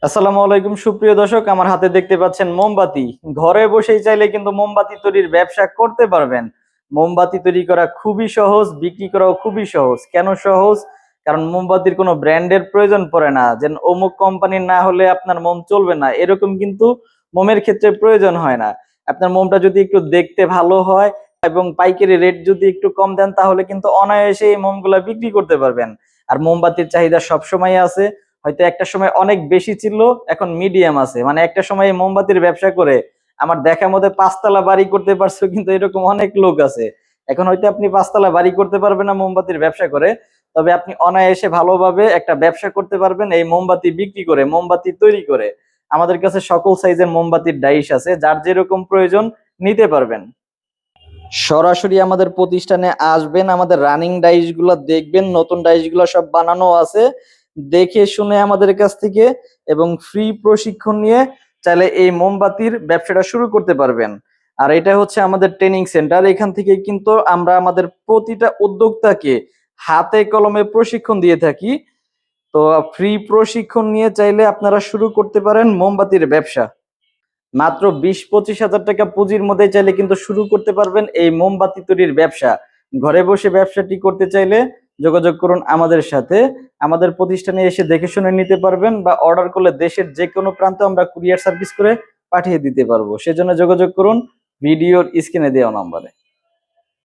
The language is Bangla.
আসসালামু আলাইকুম সুপ্রিয় দর্শক, আমার হাতে দেখতে পাচ্ছেন মোমবাতি। ঘরে বসেই চাইলে কিন্তু মোমবাতি তৈরির ব্যবসা করতে পারবেন। মোমবাতি তৈরি করা খুবই সহজ, বিক্রি করাও খুবই সহজ। কেন সহজ? কারণ মোমবাতির কোনো ব্র্যান্ডের প্রয়োজন পড়ে না, যে অমুক কোম্পানির না হলে আপনার মোম চলবে না, এরকম কিন্তু মোমের ক্ষেত্রে প্রয়োজন হয় না। আপনার মোমটা যদি একটু দেখতে ভালো হয় এবং পাইকারি রেট যদি একটু কম দেন, তাহলে কিন্তু অনায়াসে এই মোমগুলা বিক্রি করতে পারবেন। আর মোমবাতির চাহিদা সবসময় আছে। হয়তো একটা সময় অনেক বেশি ছিল, এখন মিডিয়াম আছে। মানে একটা সময় এই মোমবাতির ব্যবসা করে আমার দেখা মতে 5 তলা বাড়ি করতে পারছো, কিন্তু এরকম অনেক লোক আছে। এখন হয়তো আপনি 5 তলা বাড়ি করতে পারবেন না মোমবাতির ব্যবসা করে, তবে আপনি অনায়াসে ভালোভাবে একটা ব্যবসা করতে পারবেন এই মোমবাতি বিক্রি করে, মোমবাতি তৈরি করে। আমাদের কাছে সকল সাইজের মোমবাতির ডাইস আছে, যার যেরকম প্রয়োজন নিতে পারবেন। সরাসরি আমাদের প্রতিষ্ঠানে আসবেন, আমাদের রানিং ডাইস গুলো দেখবেন, নতুন ডাইস গুলো সব বানানো আছে। দেখে শুনে আমাদের কাছ থেকে এবং ফ্রি প্রশিক্ষণ নিয়ে চাইলে এই মোমবাতির ব্যবসাটা শুরু করতে পারবেন। আর এটা হচ্ছে আমাদের ট্রেনিং সেন্টার। এখান থেকে কিন্তু আমরা আমাদের প্রতিটা উদ্যোক্তাকে হাতে কলমে প্রশিক্ষণ দিয়ে থাকি। তো ফ্রি প্রশিক্ষণ নিয়ে চাইলে আপনারা শুরু করতে পারেন মোমবাতির ব্যবসা। মাত্র 20-25 হাজার টাকা পুঁজির মধ্যে চাইলে কিন্তু শুরু করতে পারবেন এই মোমবাতি তৈরির ব্যবসা। ঘরে বসে ব্যবসাটি করতে চাইলে যোগাযোগ করুন আমাদের সাথে। আমাদের প্রতিষ্ঠানে এসে দেখে শুনে নিতে পারবেন, বা অর্ডার করলে দেশের যে কোনো প্রান্তে আমরা কুরিয়ার সার্ভিস করে পাঠিয়ে দিতে পারবো। সেজন্য যোগাযোগ করুন ভিডিওর স্ক্রিনে দেওয়া নম্বরে।